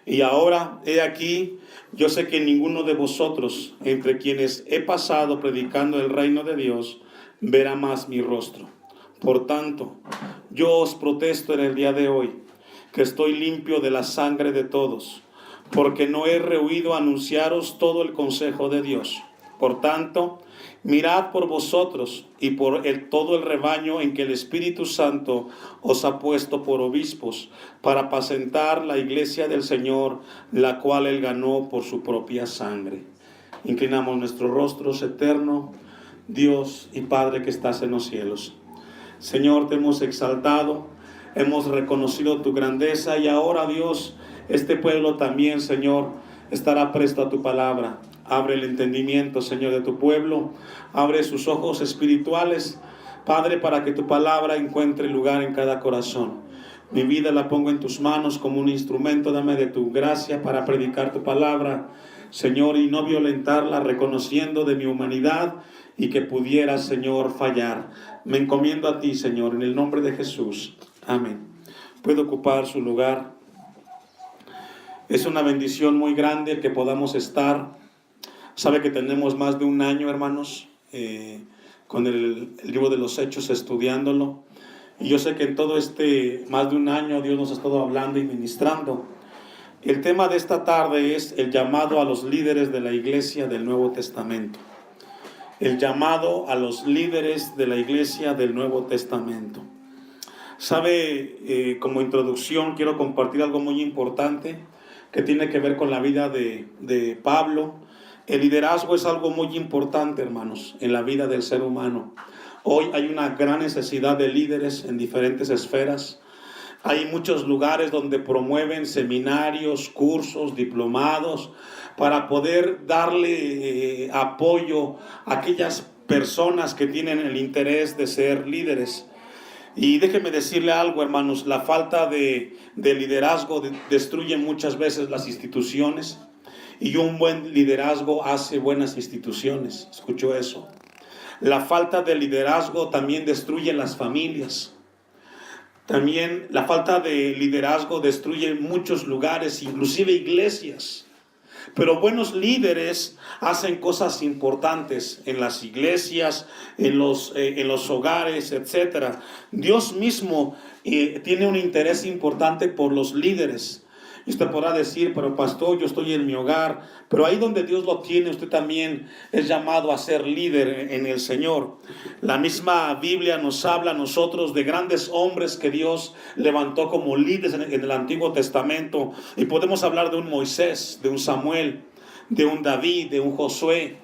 Y ahora, he aquí, yo sé que ninguno de vosotros, entre quienes he pasado predicando el reino de Dios, verá más mi rostro. Por tanto, yo os protesto en el día de hoy, que estoy limpio de la sangre de todos, porque no he rehuido anunciaros todo el consejo de Dios. Por tanto, mirad por vosotros y por todo el rebaño en que el Espíritu Santo os ha puesto por obispos, para apacentar la iglesia del Señor, la cual Él ganó por su propia sangre. Inclinamos nuestros rostros, eterno Dios y Padre que estás en los cielos. Señor, te hemos exaltado, hemos reconocido tu grandeza, y ahora, Dios, este pueblo también, Señor, estará presto a tu palabra. Abre el entendimiento, Señor, de tu pueblo. Abre sus ojos espirituales, Padre, para que tu palabra encuentre lugar en cada corazón. Mi vida la pongo en tus manos como un instrumento. Dame de tu gracia para predicar tu palabra, Señor, y no violentarla, reconociendo de mi humanidad y que pudiera, Señor, fallar. Me encomiendo a ti, Señor, en el nombre de Jesús. Amén. Puede ocupar su lugar. Es una bendición muy grande que podamos estar. Sabe que tenemos más de un año, hermanos, con el libro de los Hechos, estudiándolo. Y yo sé que en todo este más de un año Dios nos ha estado hablando y ministrando. El tema de esta tarde es el llamado a los líderes de la iglesia del Nuevo Testamento. El llamado a los líderes de la iglesia del Nuevo Testamento. Sabe, como introducción quiero compartir algo muy importante que tiene que ver con la vida de Pablo. El liderazgo es algo muy importante, hermanos, en la vida del ser humano. Hoy hay una gran necesidad de líderes en diferentes esferas. Hay muchos lugares donde promueven seminarios, cursos, diplomados, para poder darle apoyo a aquellas personas que tienen el interés de ser líderes. Y déjeme decirle algo, hermanos, la falta de liderazgo destruye muchas veces las instituciones. Y un buen liderazgo hace buenas instituciones. ¿Escuchó eso? La falta de liderazgo también destruye las familias. También la falta de liderazgo destruye muchos lugares, inclusive iglesias. Pero buenos líderes hacen cosas importantes en las iglesias, en los hogares, etc. Dios mismo tiene un interés importante por los líderes. Y usted podrá decir, pero pastor, yo estoy en mi hogar. Pero ahí donde Dios lo tiene, usted también es llamado a ser líder en el Señor. La misma Biblia nos habla a nosotros de grandes hombres que Dios levantó como líderes en el Antiguo Testamento. Y podemos hablar de un Moisés, de un Samuel, de un David, de un Josué.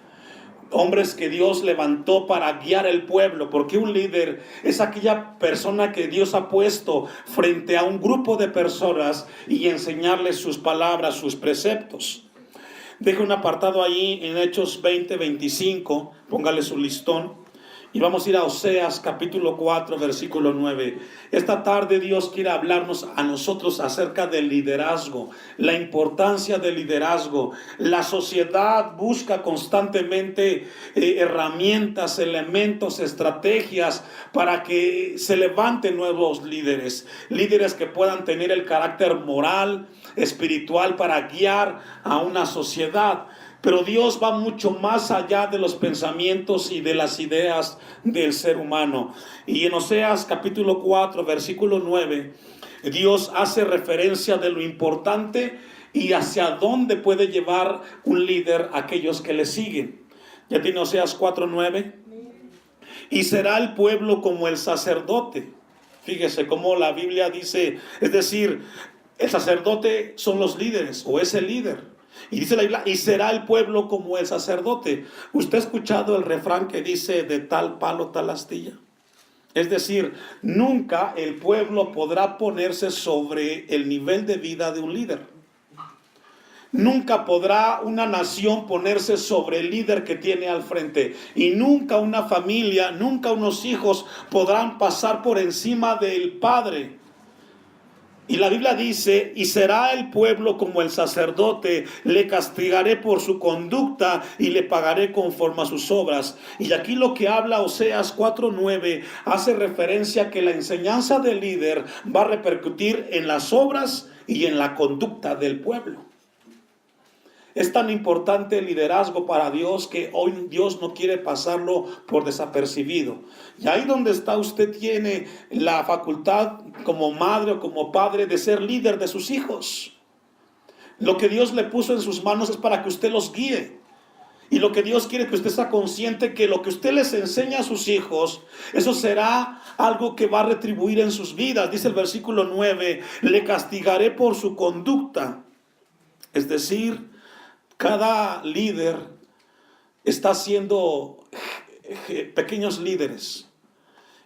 Hombres que Dios levantó para guiar el pueblo, porque un líder es aquella persona que Dios ha puesto frente a un grupo de personas y enseñarles sus palabras, sus preceptos. Deje un apartado ahí en Hechos 20-25, póngale su listón. Y vamos a ir a Oseas capítulo 4, versículo 9. Esta tarde Dios quiere hablarnos a nosotros acerca del liderazgo, la importancia del liderazgo. La sociedad busca constantemente herramientas, elementos, estrategias para que se levanten nuevos líderes. Líderes que puedan tener el carácter moral, espiritual para guiar a una sociedad. Pero Dios va mucho más allá de los pensamientos y de las ideas del ser humano. Y en Oseas capítulo 4, versículo 9, Dios hace referencia de lo importante y hacia dónde puede llevar un líder a aquellos que le siguen. Ya tiene Oseas 4, 9. Y será el pueblo como el sacerdote. Fíjese cómo la Biblia dice, es decir, el sacerdote son los líderes o es el líder. Y dice la Biblia, y será el pueblo como el sacerdote. ¿Usted ha escuchado el refrán que dice de tal palo tal astilla? Es decir, nunca el pueblo podrá ponerse sobre el nivel de vida de un líder. Nunca podrá una nación ponerse sobre el líder que tiene al frente. Y nunca una familia, nunca unos hijos podrán pasar por encima del padre. Y la Biblia dice, y será el pueblo como el sacerdote, le castigaré por su conducta y le pagaré conforme a sus obras. Y aquí lo que habla Oseas 4:9 hace referencia a que la enseñanza del líder va a repercutir en las obras y en la conducta del pueblo. Es tan importante el liderazgo para Dios que hoy Dios no quiere pasarlo por desapercibido. Y ahí donde está usted tiene la facultad como madre o como padre de ser líder de sus hijos. Lo que Dios le puso en sus manos es para que usted los guíe. Y lo que Dios quiere es que usted sea consciente que lo que usted les enseña a sus hijos, eso será algo que va a retribuir en sus vidas. Dice el versículo 9, le castigaré por su conducta. Es decir, cada líder está siendo pequeños líderes.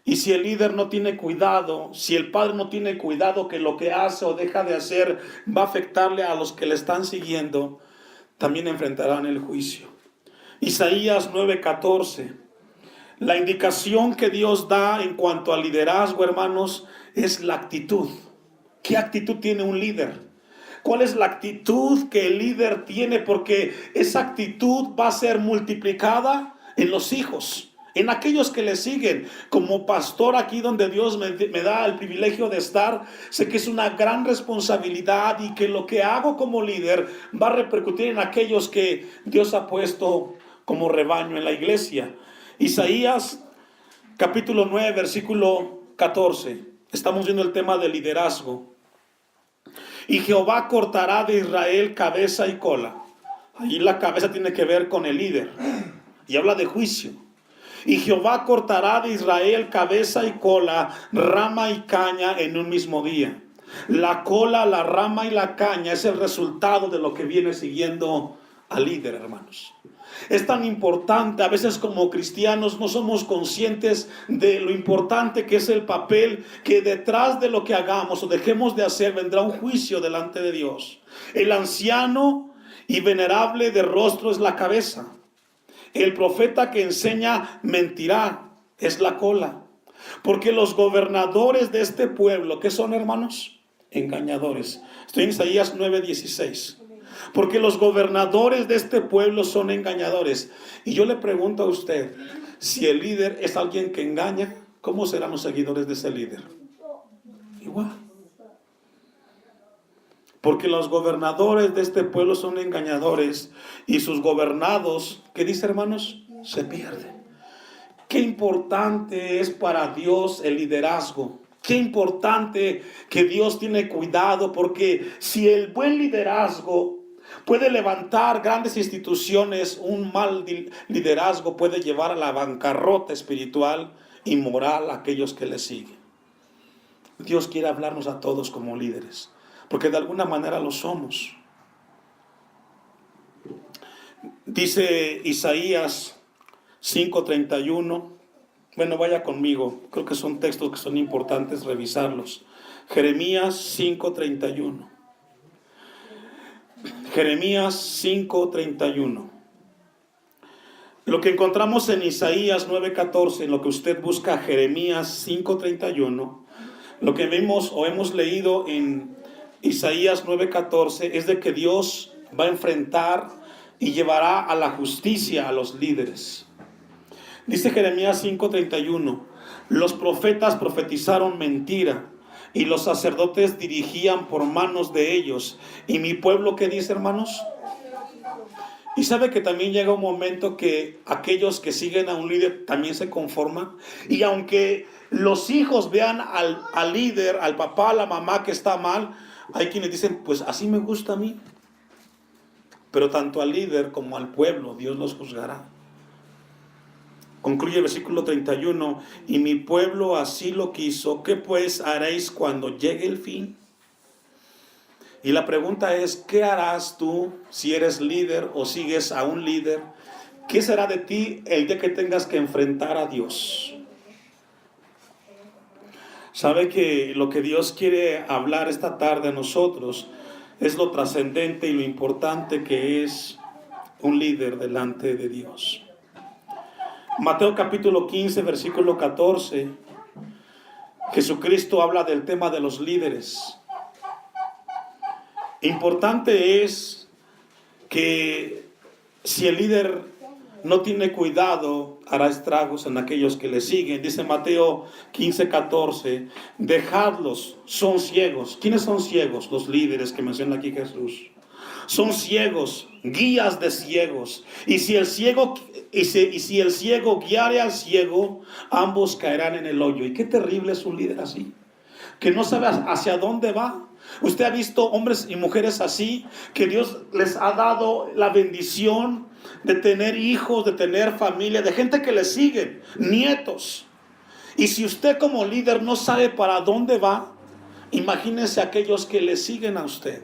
Y si el líder no tiene cuidado, si el padre no tiene cuidado que lo que hace o deja de hacer va a afectarle a los que le están siguiendo, también enfrentarán el juicio. Isaías 9:14. La indicación que Dios da en cuanto al liderazgo, hermanos, es la actitud. ¿Qué actitud tiene un líder? ¿Cuál es la actitud que el líder tiene? Porque esa actitud va a ser multiplicada en los hijos, en aquellos que le siguen. Como pastor aquí donde Dios me da el privilegio de estar, sé que es una gran responsabilidad y que lo que hago como líder va a repercutir en aquellos que Dios ha puesto como rebaño en la iglesia. Isaías capítulo 9 versículo 14. Estamos viendo el tema del liderazgo. Y Jehová cortará de Israel cabeza y cola. Ahí la cabeza tiene que ver con el líder. Y habla de juicio. Y Jehová cortará de Israel cabeza y cola, rama y caña en un mismo día. La cola, la rama y la caña es el resultado de lo que viene siguiendo al líder, hermanos. Es tan importante, a veces como cristianos no somos conscientes de lo importante que es el papel, que detrás de lo que hagamos o dejemos de hacer vendrá un juicio delante de Dios. El anciano y venerable de rostro es la cabeza. El profeta que enseña mentirá, es la cola. Porque los gobernadores de este pueblo, ¿qué son, hermanos? Engañadores. Estoy en Isaías 9:16. Porque los gobernadores de este pueblo son engañadores. Y yo le pregunto a usted, si el líder es alguien que engaña, ¿cómo serán los seguidores de ese líder? Igual. Porque los gobernadores de este pueblo son engañadores y sus gobernados, ¿qué dice, hermanos? Se pierden. Qué importante es para Dios el liderazgo. Qué importante que Dios tiene cuidado, porque si el buen liderazgo puede levantar grandes instituciones, un mal liderazgo puede llevar a la bancarrota espiritual y moral a aquellos que le siguen. Dios quiere hablarnos a todos como líderes, porque de alguna manera lo somos. Dice Isaías 5:31. Bueno, vaya conmigo. Creo que son textos que son importantes revisarlos. Jeremías 5:31. Jeremías 5:31. Lo que encontramos en Isaías 9:14, en lo que usted busca Jeremías 5:31, lo que vimos o hemos leído en Isaías 9:14 es de que Dios va a enfrentar y llevará a la justicia a los líderes. Dice Jeremías 5:31, los profetas profetizaron mentira y los sacerdotes dirigían por manos de ellos. Y mi pueblo, ¿qué dice, hermanos? Y sabe que también llega un momento que aquellos que siguen a un líder también se conforman. Y aunque los hijos vean al líder, al papá, a la mamá que está mal, hay quienes dicen, pues así me gusta a mí. Pero tanto al líder como al pueblo Dios los juzgará. Concluye el versículo 31, y mi pueblo así lo quiso, ¿qué pues haréis cuando llegue el fin? Y la pregunta es, ¿qué harás tú si eres líder o sigues a un líder? ¿Qué será de ti el día que tengas que enfrentar a Dios? Sabe que lo que Dios quiere hablar esta tarde a nosotros es lo trascendente y lo importante que es un líder delante de Dios. Mateo capítulo 15, versículo 14, Jesucristo habla del tema de los líderes. Importante es que si el líder no tiene cuidado, hará estragos en aquellos que le siguen. Dice Mateo 15:14, dejadlos, son ciegos. ¿Quiénes son ciegos? Los líderes que menciona aquí Jesús. Son ciegos, guías de ciegos. Y si el ciego guiare al ciego, ambos caerán en el hoyo. Y qué terrible es un líder así, que no sabe hacia dónde va. Usted ha visto hombres y mujeres así, que Dios les ha dado la bendición de tener hijos, de tener familia, de gente que le sigue, nietos. Y si usted como líder no sabe para dónde va, imagínense aquellos que le siguen a usted.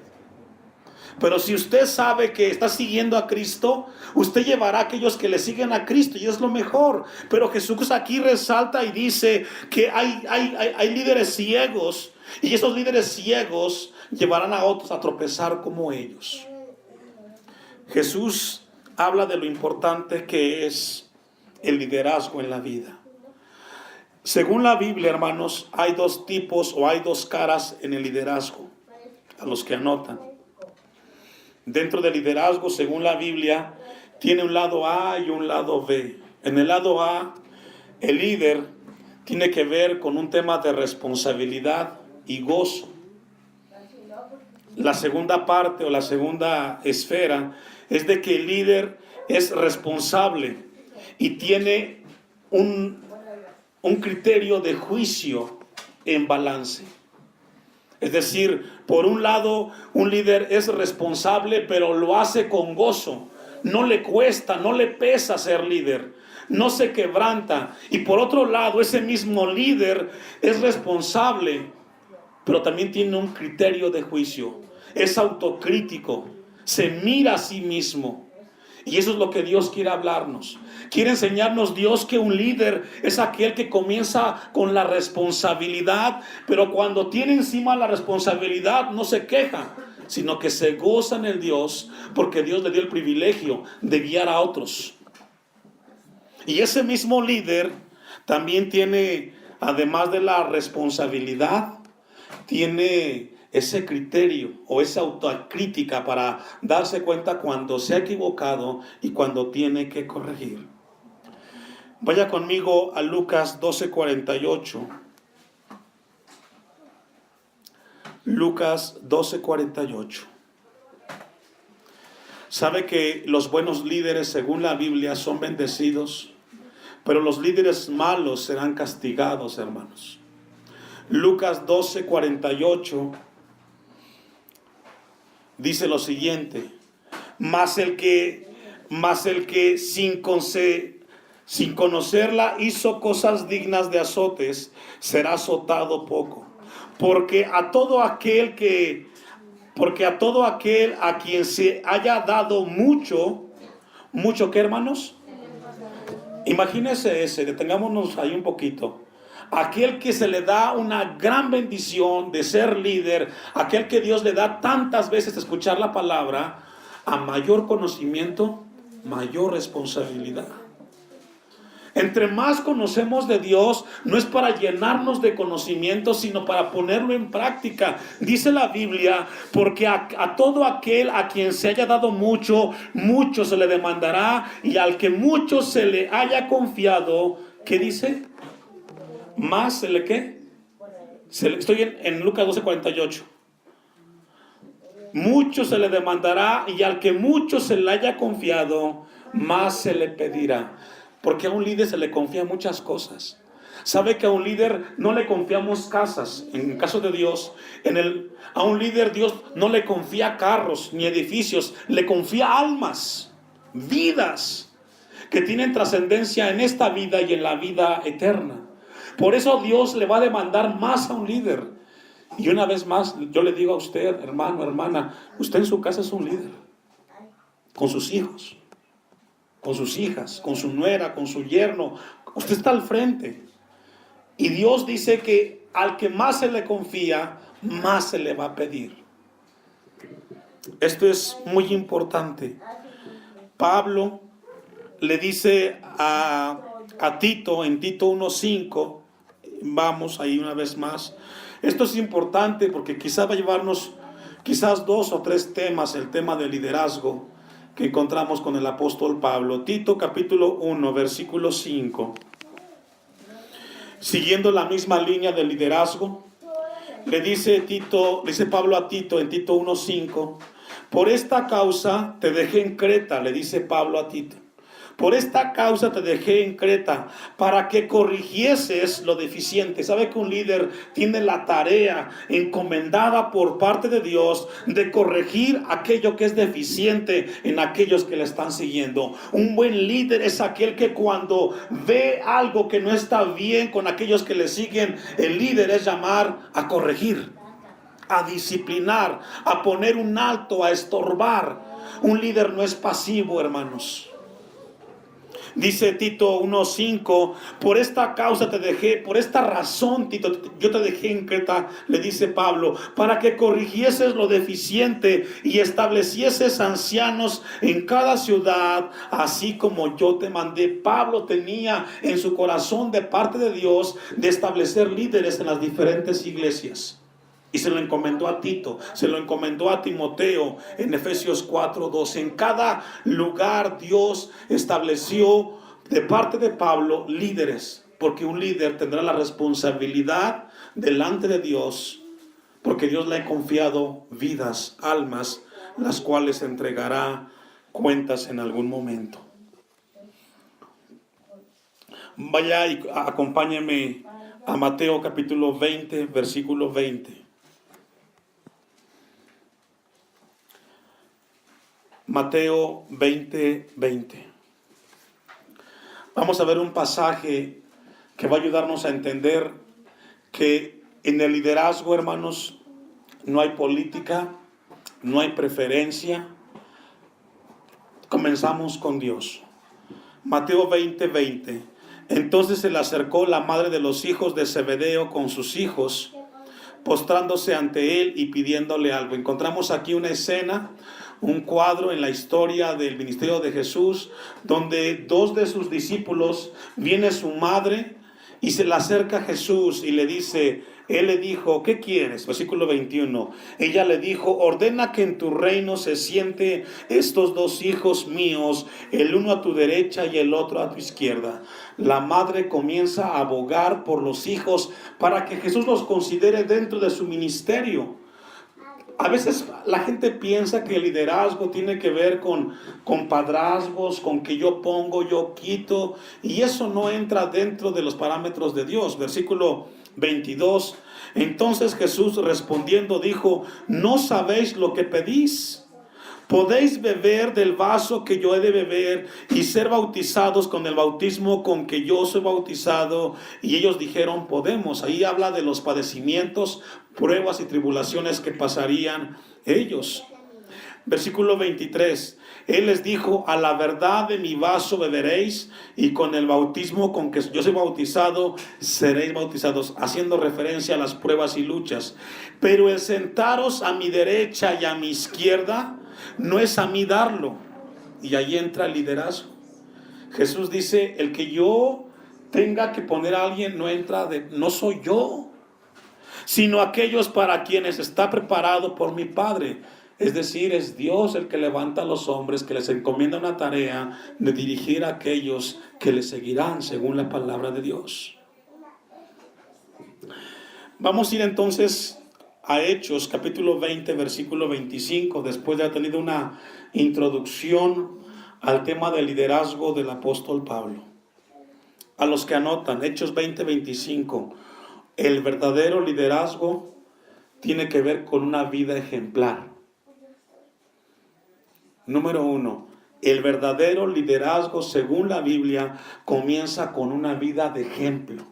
Pero si usted sabe que está siguiendo a Cristo, usted llevará a aquellos que le siguen a Cristo, y es lo mejor. Pero Jesús aquí resalta y dice que hay líderes ciegos, y esos líderes ciegos llevarán a otros a tropezar como ellos. Jesús habla de lo importante que es el liderazgo en la vida. Según la Biblia, hermanos, hay dos tipos o hay dos caras en el liderazgo, a los que anotan. Dentro del liderazgo, según la Biblia, tiene un lado A y un lado B. En el lado A, el líder tiene que ver con un tema de responsabilidad y gozo. La segunda parte o la segunda esfera es de que el líder es responsable y tiene un criterio de juicio en balance. Es decir, por un lado, un líder es responsable, pero lo hace con gozo. No le cuesta, no le pesa ser líder, no se quebranta. Y por otro lado, ese mismo líder es responsable, pero también tiene un criterio de juicio. Es autocrítico, se mira a sí mismo. Y eso es lo que Dios quiere hablarnos. Quiere enseñarnos Dios que un líder es aquel que comienza con la responsabilidad, pero cuando tiene encima la responsabilidad no se queja, sino que se goza en el Dios, porque Dios le dio el privilegio de guiar a otros. Y ese mismo líder también tiene, además de la responsabilidad, tiene ese criterio o esa autocrítica para darse cuenta cuando se ha equivocado y cuando tiene que corregir. Vaya conmigo a Lucas 12:48. Lucas 12:48. Sabe que los buenos líderes, según la Biblia, son bendecidos, pero los líderes malos serán castigados, hermanos. Lucas 12:48 dice lo siguiente: mas el que sin conocerla hizo cosas dignas de azotes, será azotado poco. Porque a todo aquel a quien se haya dado mucho, ¿qué, hermanos? Imagínense detengámonos ahí un poquito. Aquel que se le da una gran bendición de ser líder, aquel que Dios le da tantas veces de escuchar la palabra, a mayor conocimiento, mayor responsabilidad. Entre más conocemos de Dios, no es para llenarnos de conocimiento, sino para ponerlo en práctica. Dice la Biblia, porque a todo aquel a quien se haya dado mucho, mucho se le demandará, y al que mucho se le haya confiado, ¿qué dice? Más se le ¿qué? Estoy en Lucas 12:48. Mucho se le demandará, y al que mucho se le haya confiado, más se le pedirá. Porque a un líder se le confía muchas cosas. Sabe que a un líder no le confiamos casas. En el caso de Dios, a un líder Dios no le confía carros ni edificios, le confía almas, vidas que tienen trascendencia en esta vida y en la vida eterna. Por eso Dios le va a demandar más a un líder. Y una vez más, yo le digo a usted, hermano, hermana, usted en su casa es un líder, con sus hijos, con sus hijas, con su nuera, con su yerno. Usted está al frente. Y Dios dice que al que más se le confía, más se le va a pedir. Esto es muy importante. Pablo le dice a Tito, en Tito 1:5, vamos ahí una vez más. Esto es importante porque quizás va a llevarnos 2 o 3 temas, el tema del liderazgo, que encontramos con el apóstol Pablo. Tito capítulo 1, versículo 5. Siguiendo la misma línea del liderazgo, le dice Pablo a Tito en Tito 1:5, por esta causa te dejé en Creta, le dice Pablo a Tito. Por esta causa te dejé en Creta, para que corrigieses lo deficiente. ¿Sabe que un líder tiene la tarea encomendada por parte de Dios de corregir aquello que es deficiente en aquellos que le están siguiendo? Un buen líder es aquel que cuando ve algo que no está bien con aquellos que le siguen, el líder es llamar a corregir, a disciplinar, a poner un alto, a estorbar. Un líder no es pasivo, hermanos. Dice Tito 1:5, por esta causa te dejé, por esta razón, Tito, yo te dejé en Creta, le dice Pablo, para que corrigieses lo deficiente y establecieses ancianos en cada ciudad, así como yo te mandé. Pablo tenía en su corazón de parte de Dios de establecer líderes en las diferentes iglesias. Y se lo encomendó a Tito, se lo encomendó a Timoteo en Efesios 4:2. En cada lugar Dios estableció de parte de Pablo líderes, porque un líder tendrá la responsabilidad delante de Dios, porque Dios le ha confiado vidas, almas, las cuales entregará cuentas en algún momento. Vaya y acompáñeme a Mateo capítulo 20, versículo 20. Mateo 20:20. Vamos a ver un pasaje que va a ayudarnos a entender que en el liderazgo, hermanos, no hay política, no hay preferencia. Comenzamos con Dios. Mateo 20:20. Entonces se le acercó la madre de los hijos de Zebedeo con sus hijos, postrándose ante él y pidiéndole algo. Encontramos aquí una escena, un cuadro en la historia del ministerio de Jesús, donde dos de sus discípulos, viene su madre y se le acerca a Jesús y le dice, él le dijo, ¿qué quieres? Versículo 21. Ella le dijo, ordena que en tu reino se siente estos dos hijos míos, el uno a tu derecha y el otro a tu izquierda. La madre comienza a abogar por los hijos para que Jesús los considere dentro de su ministerio. A veces la gente piensa que el liderazgo tiene que ver con padrazgos, con que yo pongo, yo quito, y eso no entra dentro de los parámetros de Dios. Versículo 22. Entonces Jesús respondiendo dijo, no sabéis lo que pedís. ¿Podéis beber del vaso que yo he de beber y ser bautizados con el bautismo con que yo soy bautizado? Y ellos dijeron, podemos. Ahí habla de los padecimientos, pruebas y tribulaciones que pasarían ellos. Versículo 23. Él les dijo, a la verdad de mi vaso beberéis y con el bautismo con que yo soy bautizado seréis bautizados, haciendo referencia a las pruebas y luchas. Pero el sentaros a mi derecha y a mi izquierda no es a mí darlo. Y ahí entra el liderazgo. Jesús dice, el que yo tenga que poner a alguien no soy yo, sino aquellos para quienes está preparado por mi Padre. Es decir, es Dios el que levanta a los hombres, que les encomienda una tarea de dirigir a aquellos que le seguirán según la palabra de Dios. Vamos a ir entonces a Hechos, capítulo 20, versículo 25, después de haber tenido una introducción al tema del liderazgo del apóstol Pablo. A los que anotan, Hechos 20, 25, el verdadero liderazgo tiene que ver con una vida ejemplar. Número 1, el verdadero liderazgo según la Biblia comienza con una vida de ejemplo.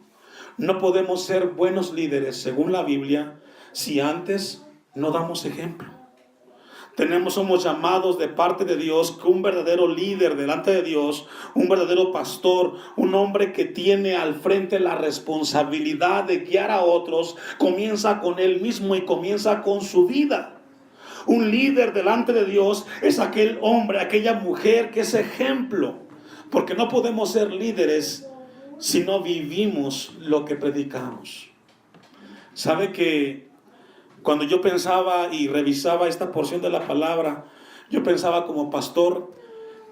No podemos ser buenos líderes según la Biblia si antes no damos ejemplo. Somos llamados de parte de Dios que un verdadero líder delante de Dios, un verdadero pastor, un hombre que tiene al frente la responsabilidad de guiar a otros, comienza con él mismo y comienza con su vida. Un líder delante de Dios es aquel hombre, aquella mujer que es ejemplo, porque no podemos ser líderes si no vivimos lo que predicamos. ¿Sabe que cuando yo pensaba y revisaba esta porción de la palabra, Yo pensaba como pastor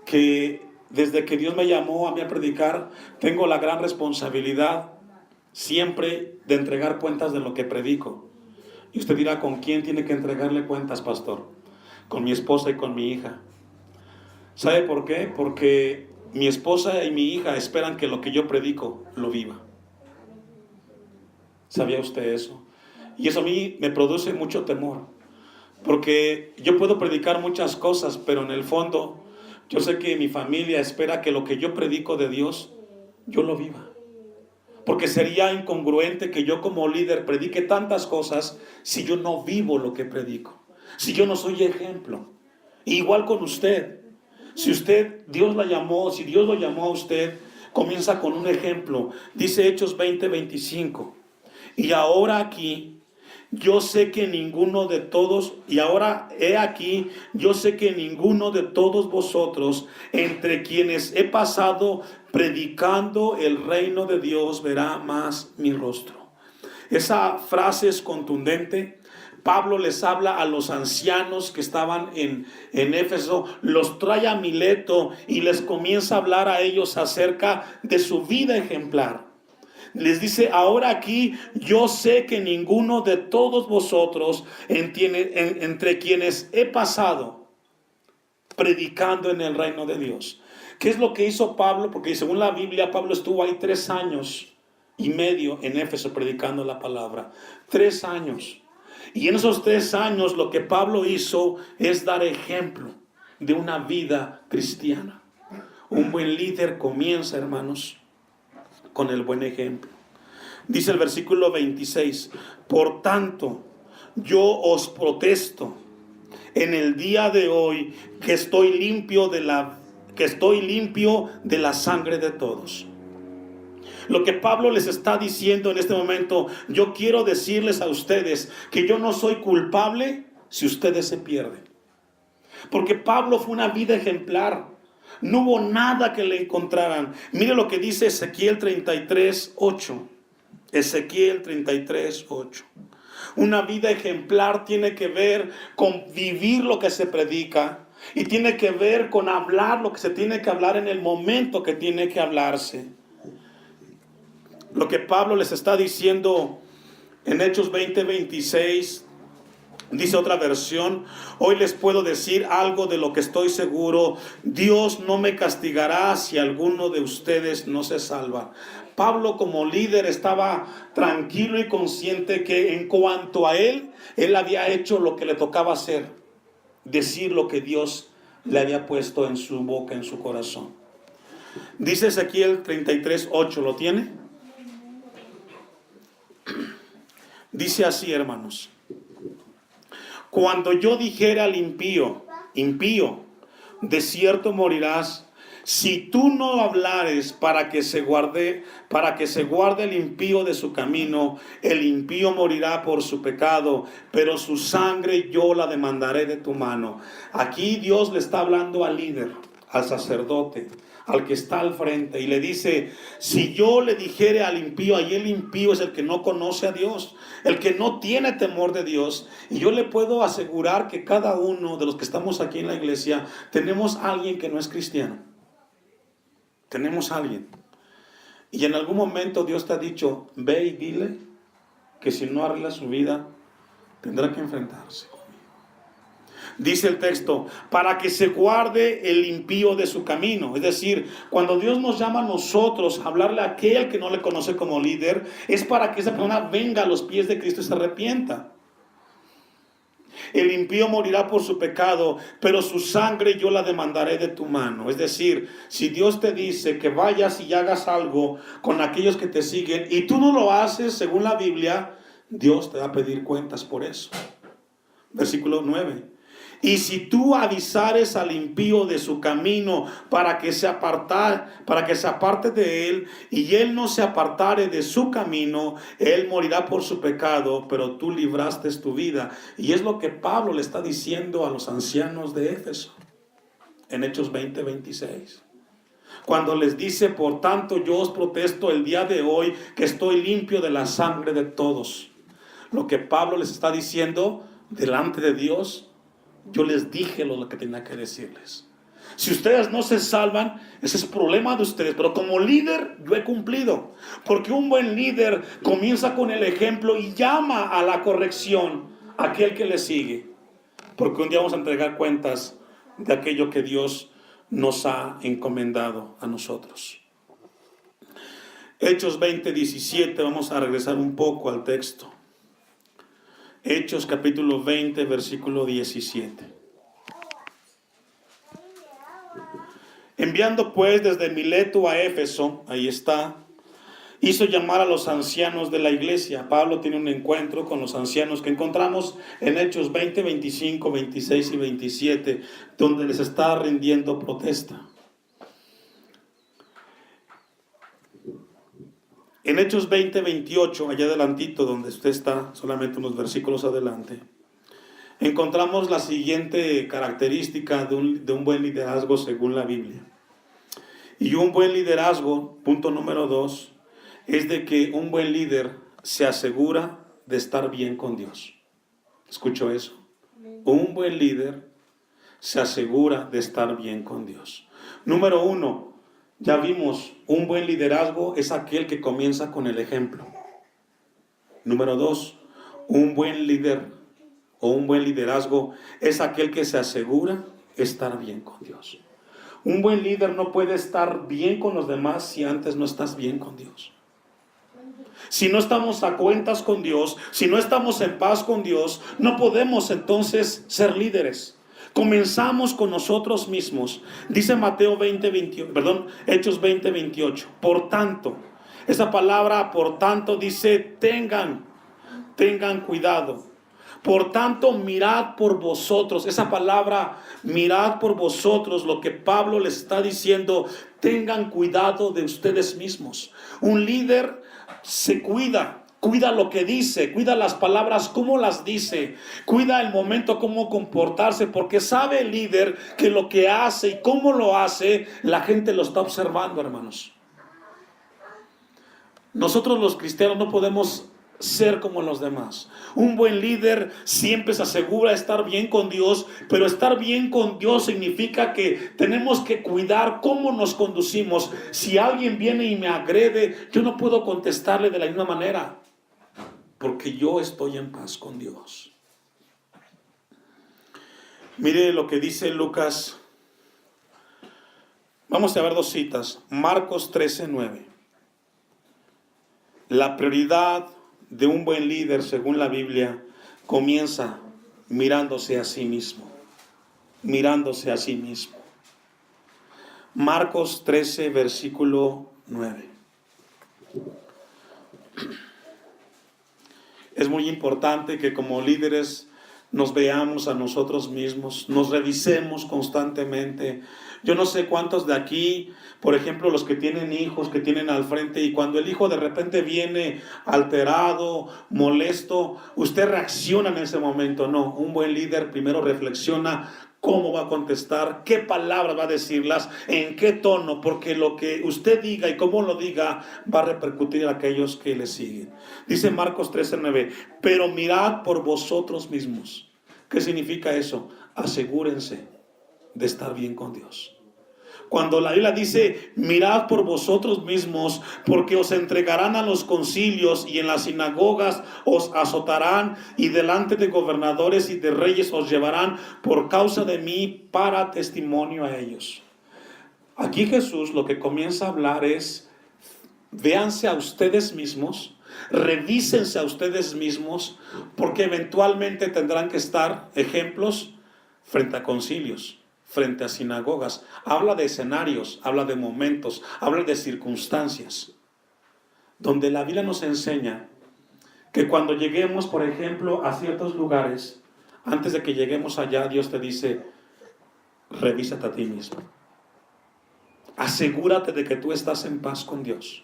que desde que Dios me llamó a mí a predicar, tengo la gran responsabilidad siempre de entregar cuentas de lo que predico. Y usted dirá, ¿con quién tiene que entregarle cuentas, pastor? Con mi esposa y con mi hija. ¿Sabe por qué? Porque mi esposa y mi hija esperan que lo que yo predico lo viva. ¿Sabía usted eso? Y eso a mí me produce mucho temor. Porque yo puedo predicar muchas cosas, pero en el fondo yo sé que mi familia espera que lo que yo predico de Dios, yo lo viva. Porque sería incongruente que yo como líder predique tantas cosas si yo no vivo lo que predico. Si yo no soy ejemplo. Igual con usted. Si usted, Dios la llamó, si Dios lo llamó a usted, comienza con un ejemplo. Dice Hechos 20:25. Y ahora aquí, yo sé que ninguno de todos, y ahora he aquí, yo sé que ninguno de todos vosotros, entre quienes he pasado predicando el reino de Dios, verá más mi rostro. Esa frase es contundente. Pablo les habla a los ancianos que estaban en Éfeso, los trae a Mileto y les comienza a hablar a ellos acerca de su vida ejemplar. Les dice, ahora aquí yo sé que ninguno de todos vosotros entre quienes he pasado predicando en el reino de Dios. ¿Qué es lo que hizo Pablo? Porque según la Biblia, Pablo estuvo ahí 3 años y medio en Éfeso predicando la palabra. 3 años. Y en esos 3 años lo que Pablo hizo es dar ejemplo de una vida cristiana. Un buen líder comienza, hermanos, con el buen ejemplo. Dice el versículo 26, por tanto, yo os protesto en el día de hoy que estoy limpio de la sangre de todos. Lo que Pablo les está diciendo en este momento, yo quiero decirles a ustedes que yo no soy culpable si ustedes se pierden. Porque Pablo fue una vida ejemplar. No hubo nada que le encontraran. Mire lo que dice Ezequiel 33:8. Ezequiel 33:8. Una vida ejemplar tiene que ver con vivir lo que se predica y tiene que ver con hablar lo que se tiene que hablar en el momento que tiene que hablarse. Lo que Pablo les está diciendo en Hechos 20:26, dice otra versión, hoy les puedo decir algo de lo que estoy seguro, Dios no me castigará si alguno de ustedes no se salva. Pablo como líder estaba tranquilo y consciente que en cuanto a él había hecho lo que le tocaba hacer, decir lo que Dios le había puesto en su boca, en su corazón. Dice Ezequiel 33:8, ¿lo tiene? Dice así, hermanos. Cuando yo dijera al impío, de cierto morirás, si tú no hablares para que se guarde el impío de su camino, el impío morirá por su pecado, pero su sangre yo la demandaré de tu mano. Aquí Dios le está hablando al líder, al sacerdote, al que está al frente, y le dice, si yo le dijere al impío, ahí el impío es el que no conoce a Dios, el que no tiene temor de Dios, y yo le puedo asegurar que cada uno de los que estamos aquí en la iglesia, tenemos a alguien que no es cristiano, tenemos a alguien, y en algún momento Dios te ha dicho, ve y dile que si no arregla su vida, tendrá que enfrentarse. Dice el texto, para que se guarde el impío de su camino. Es decir, cuando Dios nos llama a nosotros a hablarle a aquel que no le conoce como líder, es para que esa persona venga a los pies de Cristo y se arrepienta. El impío morirá por su pecado, pero su sangre yo la demandaré de tu mano. Es decir, si Dios te dice que vayas y hagas algo con aquellos que te siguen y tú no lo haces según la Biblia, Dios te va a pedir cuentas por eso. Versículo 9. Y si tú avisares al impío de su camino para que se aparte de él, y él no se apartare de su camino, él morirá por su pecado, pero tú libraste tu vida. Y es lo que Pablo le está diciendo a los ancianos de Éfeso en Hechos 20:26. Cuando les dice, por tanto yo os protesto el día de hoy que estoy limpio de la sangre de todos. Lo que Pablo les está diciendo delante de Dios, Yo les dije lo que tenía que decirles. Si ustedes no se salvan, ese es el problema de ustedes. Pero como líder, yo he cumplido. Porque un buen líder comienza con el ejemplo y llama a la corrección a aquel que le sigue. Porque un día vamos a entregar cuentas de aquello que Dios nos ha encomendado a nosotros. Hechos 20:17, vamos a regresar un poco al texto. Hechos capítulo 20, versículo 17. Enviando pues desde Mileto a Éfeso, ahí está, hizo llamar a los ancianos de la iglesia. Pablo tiene un encuentro con los ancianos que encontramos en Hechos 20, 25, 26 y 27, donde les está rindiendo protesta. En Hechos 20, 28, allá adelantito, donde usted está, solamente unos versículos adelante, encontramos la siguiente característica de un buen liderazgo según la Biblia. Y un buen liderazgo, punto número 2, es de que un buen líder se asegura de estar bien con Dios. ¿Escuchó eso? Un buen líder se asegura de estar bien con Dios. Número 1, ya vimos, un buen liderazgo es aquel que comienza con el ejemplo. Número 2, un buen líder o un buen liderazgo es aquel que se asegura estar bien con Dios. Un buen líder no puede estar bien con los demás si antes no estás bien con Dios. Si no estamos a cuentas con Dios, si no estamos en paz con Dios, no podemos entonces ser líderes. Comenzamos con nosotros mismos. Dice Hechos 20, 28. Por tanto, esa palabra por tanto dice tengan cuidado. Por tanto, mirad por vosotros. Esa palabra, mirad por vosotros, lo que Pablo les está diciendo, tengan cuidado de ustedes mismos. Un líder se cuida lo que dice, cuida las palabras, cómo las dice, cuida el momento, cómo comportarse, porque sabe el líder que lo que hace y cómo lo hace, la gente lo está observando, hermanos. Nosotros los cristianos no podemos ser como los demás. Un buen líder siempre se asegura de estar bien con Dios, pero estar bien con Dios significa que tenemos que cuidar cómo nos conducimos. Si alguien viene y me agrede, yo no puedo contestarle de la misma manera, porque yo estoy en paz con Dios. Mire lo que dice Lucas. Vamos a ver dos citas. Marcos 13:9. La prioridad de un buen líder, según la Biblia, comienza mirándose a sí mismo. Mirándose a sí mismo. Marcos 13, versículo 9. Es muy importante que como líderes nos veamos a nosotros mismos, nos revisemos constantemente. Yo no sé cuántos de aquí, por ejemplo, los que tienen hijos, que tienen al frente, y cuando el hijo de repente viene alterado, molesto, usted reacciona en ese momento. No, un buen líder primero reflexiona cómo va a contestar, qué palabras va a decirlas, en qué tono, porque lo que usted diga y cómo lo diga va a repercutir en aquellos que le siguen. Dice Marcos 13:9, pero mirad por vosotros mismos. ¿Qué significa eso? Asegúrense de estar bien con Dios. Cuando la Biblia dice, mirad por vosotros mismos, porque os entregarán a los concilios y en las sinagogas os azotarán y delante de gobernadores y de reyes os llevarán por causa de mí para testimonio a ellos. Aquí Jesús lo que comienza a hablar es, véanse a ustedes mismos, revísense a ustedes mismos, porque eventualmente tendrán que estar ejemplos frente a concilios, frente a sinagogas. Habla de escenarios, habla de momentos, habla de circunstancias, donde la Biblia nos enseña que cuando lleguemos, por ejemplo, a ciertos lugares, antes de que lleguemos allá, Dios te dice, revísate a ti mismo. Asegúrate de que tú estás en paz con Dios.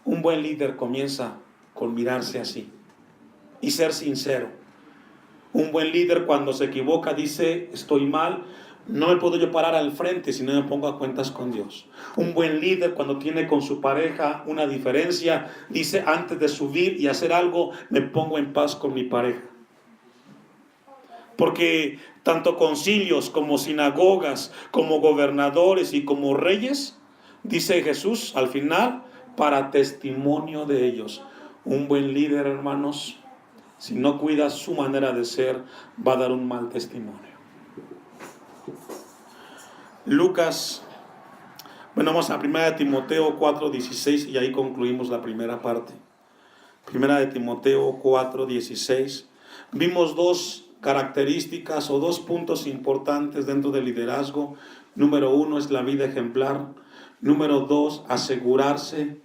Un buen líder comienza con mirarse así y ser sincero. Un buen líder cuando se equivoca dice, estoy mal, no me puedo yo parar al frente si no me pongo a cuentas con Dios. Un buen líder cuando tiene con su pareja una diferencia, dice, antes de subir y hacer algo, me pongo en paz con mi pareja. Porque tanto concilios como sinagogas, como gobernadores y como reyes, dice Jesús al final, para testimonio de ellos. Un buen líder, hermanos, si no cuida su manera de ser, va a dar un mal testimonio. Lucas, bueno, vamos a 1 Timoteo 4:16 y ahí concluimos la primera parte. 1 Timoteo 4:16. Vimos dos características o dos puntos importantes dentro del liderazgo. Número 1 es la vida ejemplar. Número 2, asegurarse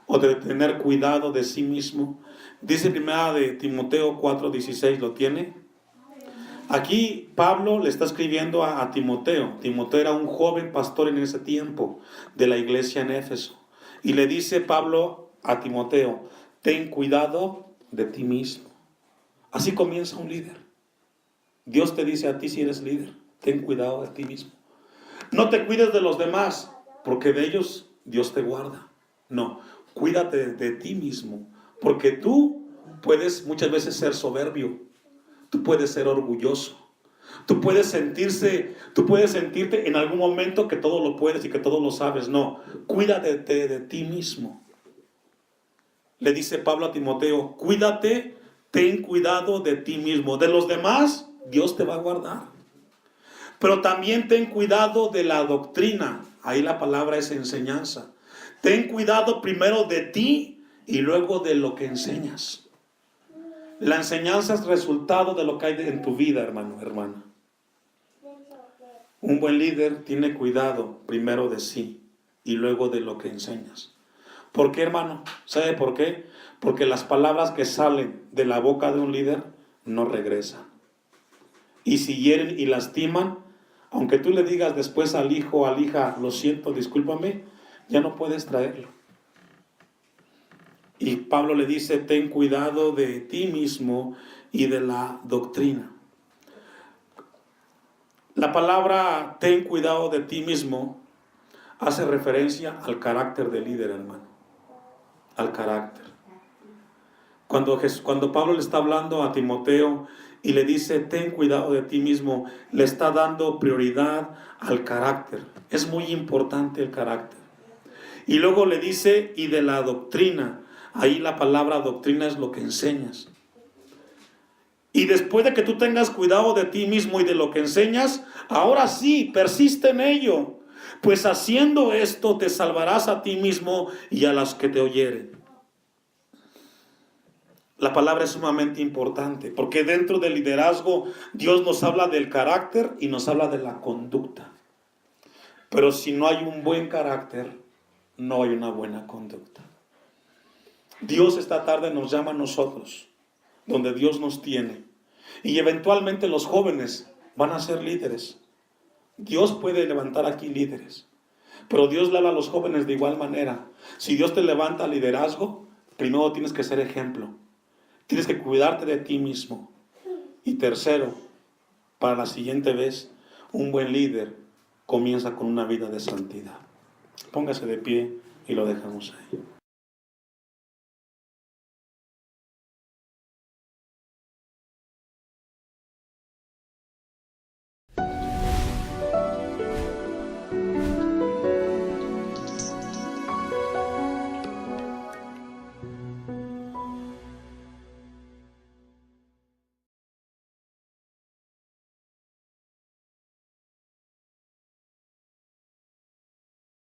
o de tener cuidado de sí mismo. Dice 1 Timoteo 4:16, ¿lo tiene? Aquí Pablo le está escribiendo a Timoteo. Timoteo era un joven pastor en ese tiempo de la iglesia en Éfeso. Y le dice Pablo a Timoteo, ten cuidado de ti mismo. Así comienza un líder. Dios te dice a ti si eres líder, ten cuidado de ti mismo. No te cuides de los demás, porque de ellos Dios te guarda. No, cuídate de ti mismo, porque tú puedes muchas veces ser soberbio, tú puedes ser orgulloso, tú puedes sentirte en algún momento que todo lo puedes y que todo lo sabes. No, cuídate de ti mismo. Le dice Pablo a Timoteo, cuídate, ten cuidado de ti mismo. De los demás, Dios te va a guardar. Pero también ten cuidado de la doctrina. Ahí la palabra es enseñanza. Ten cuidado primero de ti y luego de lo que enseñas. La enseñanza es resultado de lo que hay en tu vida, hermano, hermana. Un buen líder tiene cuidado primero de sí y luego de lo que enseñas. ¿Por qué, hermano? ¿Sabe por qué? Porque las palabras que salen de la boca de un líder no regresan. Y si hieren y lastiman, aunque tú le digas después al hijo o a la hija, lo siento, discúlpame, ya no puedes traerlo. Y Pablo le dice, ten cuidado de ti mismo y de la doctrina. La palabra ten cuidado de ti mismo hace referencia al carácter del líder, hermano. Al carácter. Cuando Pablo le está hablando a Timoteo y le dice, ten cuidado de ti mismo, le está dando prioridad al carácter. Es muy importante el carácter. Y luego le dice, y de la doctrina. Ahí la palabra doctrina es lo que enseñas. Y después de que tú tengas cuidado de ti mismo y de lo que enseñas, ahora sí, persiste en ello. Pues haciendo esto te salvarás a ti mismo y a los que te oyeren. La palabra es sumamente importante, porque dentro del liderazgo Dios nos habla del carácter y nos habla de la conducta. Pero si no hay un buen carácter, no hay una buena conducta. Dios esta tarde nos llama a nosotros, donde Dios nos tiene. Y eventualmente los jóvenes van a ser líderes. Dios puede levantar aquí líderes. Pero Dios le habla a los jóvenes de igual manera. Si Dios te levanta liderazgo, primero tienes que ser ejemplo. Tienes que cuidarte de ti mismo. Y tercero, para la siguiente vez, un buen líder comienza con una vida de santidad. Póngase de pie y lo dejamos ahí.